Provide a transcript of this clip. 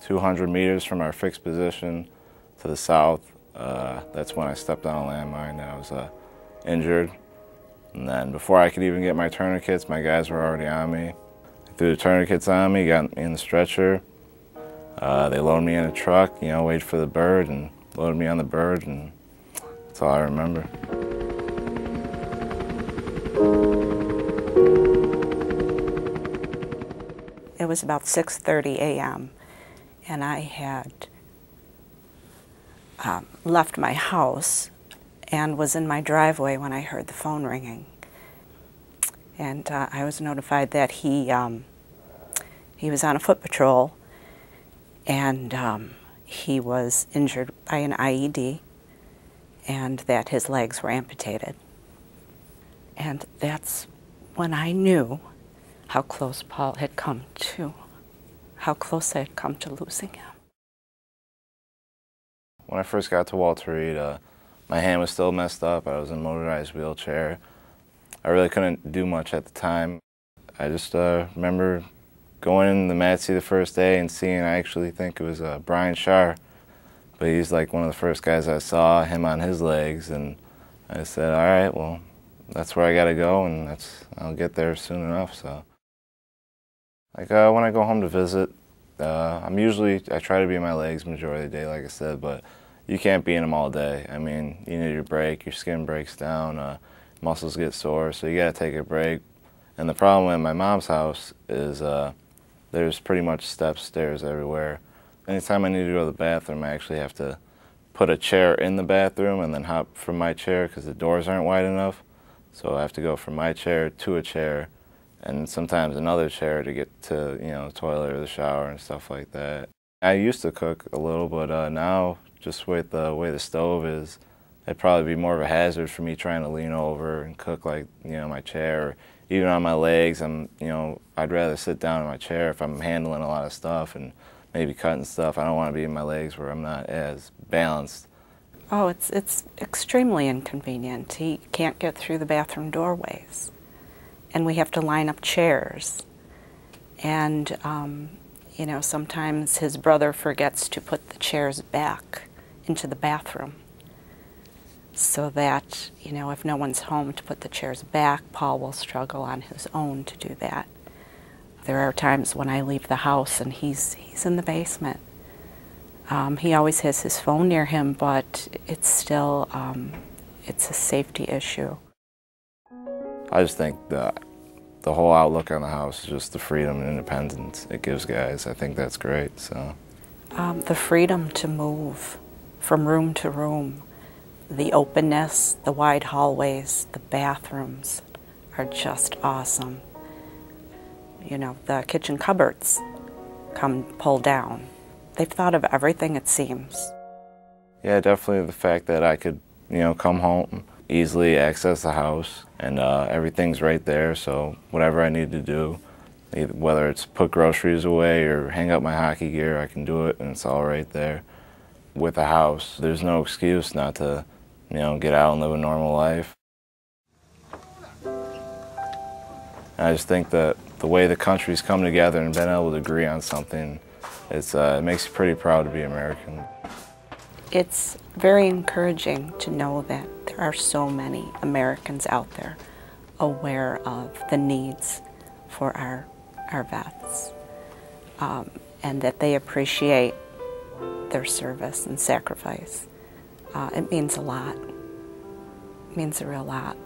200 meters from our fixed position to the south. That's when I stepped on a landmine and I was injured. And then before I could even get my tourniquets, my guys were already on me. They threw the tourniquets on me, got me in the stretcher. They loaded me in a truck, waited for the bird and loaded me on the bird, and that's all I remember. It was about 6:30 a.m. and I had left my house and was in my driveway when I heard the phone ringing. And I was notified that he was on a foot patrol and he was injured by an IED and that his legs were amputated. And that's when I knew how close Paul had come to, how close I had come to losing him. When I first got to Walter Reed, my hand was still messed up. I was in a motorized wheelchair. I really couldn't do much at the time. I just remember going in the Matsy the first day and seeing, I actually think it was Brian Schaar, but he's like one of the first guys I saw, him on his legs, and I said, all right, well, that's where I gotta go, and I'll get there soon enough, so. Like when I go home to visit, I try to be in my legs majority of the day, like I said, but you can't be in them all day. I mean, you need your break, your skin breaks down, muscles get sore, so you gotta take a break. And the problem at my mom's house is there's pretty much steps, stairs everywhere. Anytime I need to go to the bathroom, I actually have to put a chair in the bathroom and then hop from my chair because the doors aren't wide enough. So I have to go from my chair to a chair, and sometimes another chair to get to, the toilet or the shower and stuff like that. I used to cook a little, but now, just with the way the stove is, it'd probably be more of a hazard for me trying to lean over and cook like, my chair, or even on my legs. I'd rather sit down in my chair if I'm handling a lot of stuff and maybe cutting stuff. I don't want to be in my legs where I'm not as balanced. Oh, it's extremely inconvenient. He can't get through the bathroom doorways. And we have to line up chairs. And, sometimes his brother forgets to put the chairs back into the bathroom so that, if no one's home to put the chairs back, Paul will struggle on his own to do that. There are times when I leave the house and he's in the basement. He always has his phone near him, but it's still, it's a safety issue. I just think that the whole outlook on the house is just the freedom and independence it gives guys. I think that's great. So, the freedom to move from room to room, the openness, the wide hallways, the bathrooms are just awesome. The kitchen cupboards come pulled down. They've thought of everything, it seems. Yeah, definitely the fact that I could, come home, easily access the house, and everything's right there, so whatever I need to do, whether it's put groceries away or hang up my hockey gear, I can do it, and it's all right there. With a house, there's no excuse not to, get out and live a normal life. And I just think that the way the country's come together and been able to agree on something, it makes you pretty proud to be American. It's very encouraging to know that there are so many Americans out there aware of the needs for our vets, and that they appreciate their service and sacrifice. It means a lot. It means a real lot.